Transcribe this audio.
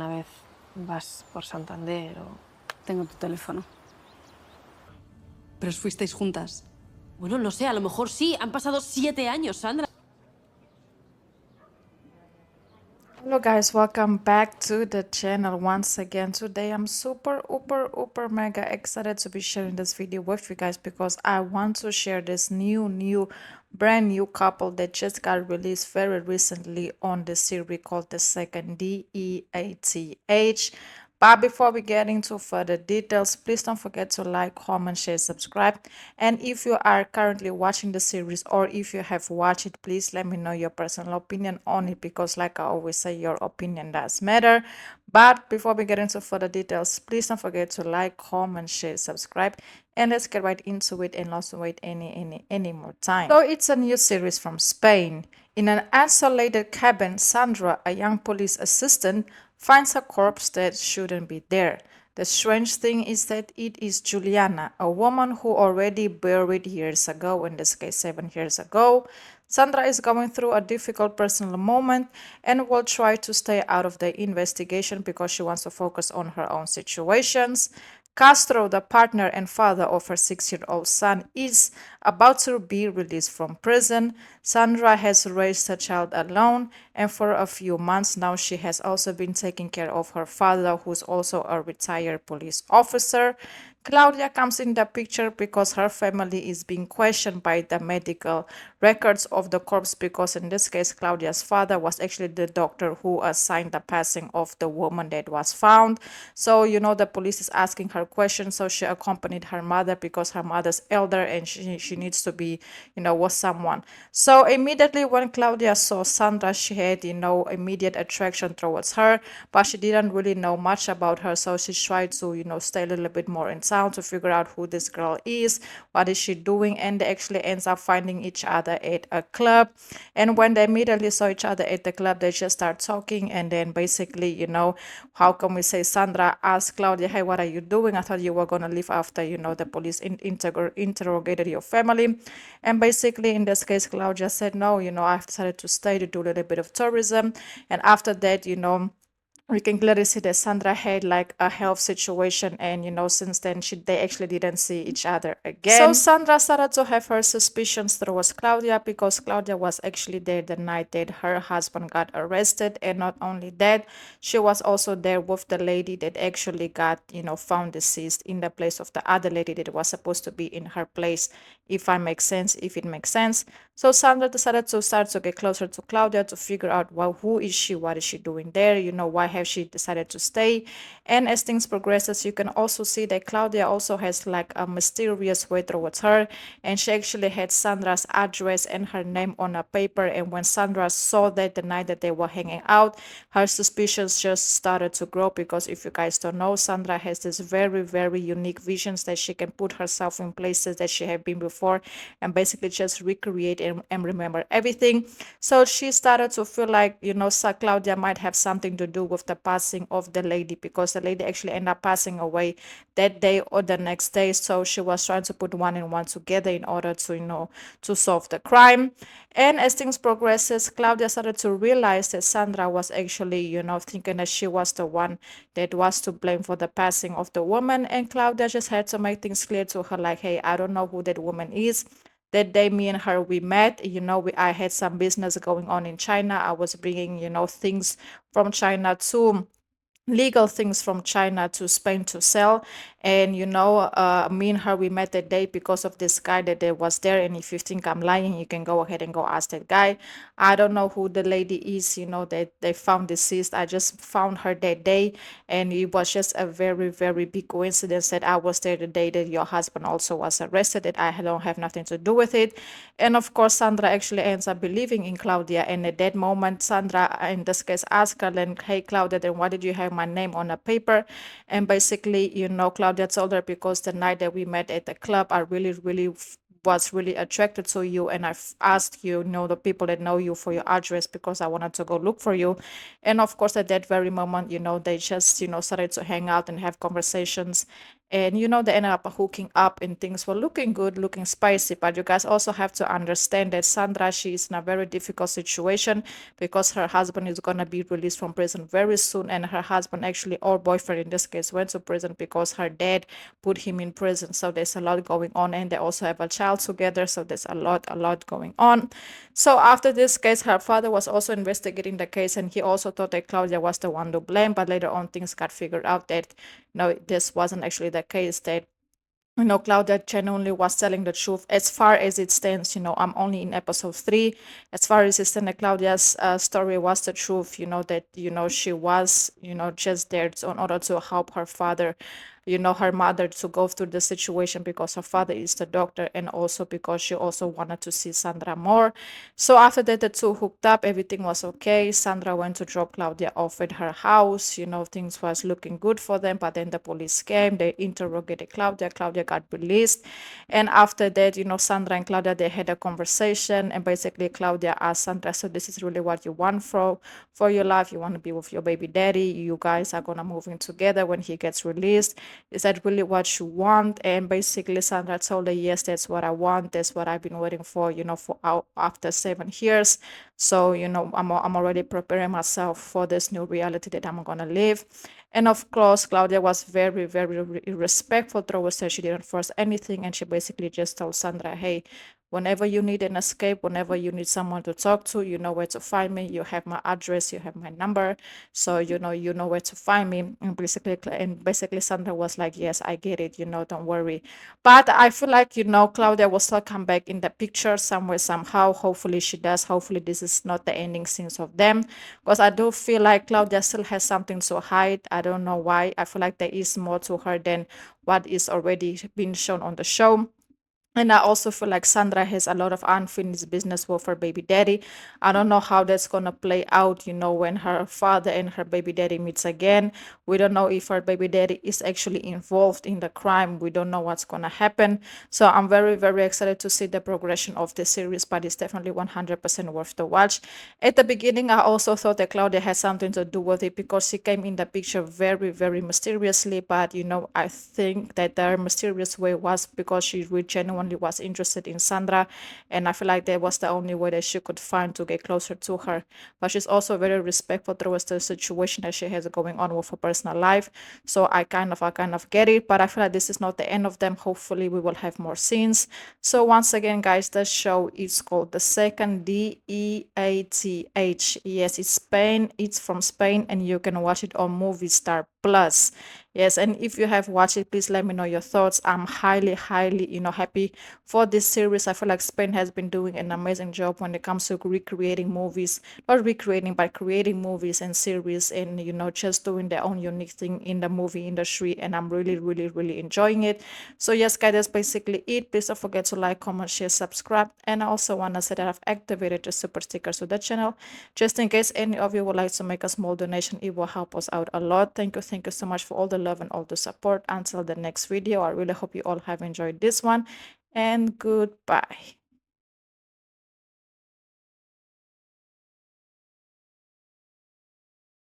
alguna vez vas por Santander o... Tengo tu teléfono. Pero os fuisteis juntas. Bueno, no sé, a lo mejor sí. Han pasado 7 años, Sandra. Hello guys, welcome back to the channel once again. Today I'm super mega excited to be sharing this video with you guys because I want to share this brand new couple that just got released very recently on the series called The Second, DEATH. But before we get into further details, please don't forget to like, comment, share, subscribe. And if you are currently watching the series or if you have watched it, please let me know your personal opinion on it because like I always say, your opinion does matter. But before we get into further details, please don't forget to like, comment, share, subscribe. And let's get right into it and not wait any more time. So it's a new series from Spain. In an isolated cabin, Sandra, a young police assistant, finds a corpse that shouldn't be there. The strange thing is that it is Juliana, a woman who already buried years ago, in this case 7 years ago. Sandra is going through a difficult personal moment and will try to stay out of the investigation because she wants to focus on her own situations. Castro, the partner and father of her 6-year-old son, is about to be released from prison. Sandra has raised her child alone, and for a few months now she has also been taking care of her father, who's also a retired police officer. Claudia comes in the picture because her family is being questioned by the medical records of the corpse because in this case Claudia's father was actually the doctor who assigned the passing of the woman that was found. So the police is asking her questions, so she accompanied her mother because her mother's elder and she needs to be with someone. So immediately when Claudia saw Sandra, she had immediate attraction towards her, but she didn't really know much about her, so she tried to stay a little bit more in town to figure out who this girl is, what is she doing, and they actually ends up finding each other at a club. And when they immediately saw each other at the club, they just start talking, and then basically how can we say, Sandra asked Claudia, hey, what are you doing? I thought you were going to leave after the police interrogated your family. And basically in this case Claudia said, no, I've decided to stay to do a little bit of tourism. And after that, we can clearly see that Sandra had like a health situation, and since then they actually didn't see each other again. So Sandra started to have her suspicions towards Claudia because Claudia was actually there the night that her husband got arrested, and not only that, she was also there with the lady that actually got found deceased in the place of the other lady that was supposed to be in her place, if it makes sense. So Sandra decided to start to get closer to Claudia to figure out, well, who is she, what is she doing there, why have she decided to stay. And as things progresses, you can also see that Claudia also has like a mysterious way towards her, and she actually had Sandra's address and her name on a paper. And when Sandra saw that the night that they were hanging out, her suspicions just started to grow because if you guys don't know, Sandra has this very unique visions that she can put herself in places that she had been before and basically just recreate and remember everything. So she started to feel like Claudia might have something to do with the passing of the lady, because the lady actually ended up passing away that day or the next day. So she was trying to put one and one together in order to to solve the crime. And as things progresses, Claudia started to realize that Sandra was actually thinking that she was the one that was to blame for the passing of the woman. And Claudia just had to make things clear to her, like, hey, I don't know who that woman is. That day me and her we met, I had some business going on in China. I was bringing things from China to legal things from China to Spain to sell. And me and her we met that day because of this guy that was there. And if you think I'm lying, you can go ahead and go ask that guy. I don't know who the lady is that they found deceased. I just found her that day, and it was just a very big coincidence that I was there the day that your husband also was arrested, that I don't have nothing to do with it. And of course Sandra actually ends up believing in Claudia, and at that moment Sandra in this case asked her, then, hey Claudia, then why did you have my name on a paper? And basically Claudia told her, because the night that we met at the club, I really was really attracted to you, and I've asked the people that know you for your address because I wanted to go look for you. And of course at that very moment they just started to hang out and have conversations. And they ended up hooking up and things were looking good, looking spicy. But you guys also have to understand that Sandra, she is in a very difficult situation because her husband is going to be released from prison very soon. And her husband, actually, or boyfriend in this case, went to prison because her dad put him in prison. So there's a lot going on. And they also have a child together. So there's a lot going on. So after this case, her father was also investigating the case, and he also thought that Claudia was the one to blame. But later on, things got figured out that no, this wasn't actually the case. That Claudia genuinely was telling the truth as far as it stands. I'm only in episode 3. As far as it stands, Claudia's story was the truth. That she was just there in order to help her father, her mother, to go through the situation because her father is the doctor, and also because she also wanted to see Sandra more. So after that, the two hooked up, everything was okay. Sandra went to drop Claudia off at her house. Things was looking good for them, but then the police came, they interrogated Claudia got released. And after that, Sandra and Claudia, they had a conversation, and basically Claudia asked Sandra, so this is really what you want for your life? You want to be with your baby daddy? You guys are gonna move in together when he gets released? Is that really what you want? And basically Sandra told her, yes, that's what I want. That's what I've been waiting for, after 7 years. So, I'm already preparing myself for this new reality that I'm gonna live. And of course, Claudia was very, very respectful towards her. She didn't force anything, and she basically just told Sandra, hey, whenever you need an escape, whenever you need someone to talk to, you know where to find me. You have my address, you have my number, so you know where to find me. And basically Sandra was like, yes, I get it, don't worry. But I feel like, Claudia will still come back in the picture somewhere, somehow. Hopefully she does. Hopefully this is not the ending scenes of them, because I do feel like Claudia still has something to hide. I don't know why. I feel like there is more to her than what is already being shown on the show. And I also feel like Sandra has a lot of unfinished business with her baby daddy. I don't know how that's going to play out, when her father and her baby daddy meets again. We don't know if her baby daddy is actually involved in the crime. We don't know what's going to happen. So I'm very, very excited to see the progression of the series, but it's definitely 100% worth the watch. At the beginning, I also thought that Claudia had something to do with it because she came in the picture very, very mysteriously. But, I think that their mysterious way was because she really genuinely was interested in Sandra, and I feel like that was the only way that she could find to get closer to her. But she's also very respectful towards the situation that she has going on with her personal life. So I kind of get it, but I feel like this is not the end of them. Hopefully we will have more scenes. So once again, guys, the show is called The Second, Death. Yes, it's Spain. It's from Spain, and you can watch it on Movie Star Plus. Yes, and if you have watched it, please let me know your thoughts. I'm highly, highly, happy for this series. I feel like Spain has been doing an amazing job when it comes to recreating movies, not recreating, but creating movies and series, and just doing their own unique thing in the movie industry. And I'm really, really, really enjoying it. So yes, guys, that's basically it. Please don't forget to like, comment, share, subscribe. And I also want to say that I've activated the super stickers to the channel, just in case any of you would like to make a small donation. It will help us out a lot. Thank you so much for all the love and all the support. Until the next video, I really hope you all have enjoyed this one, and goodbye.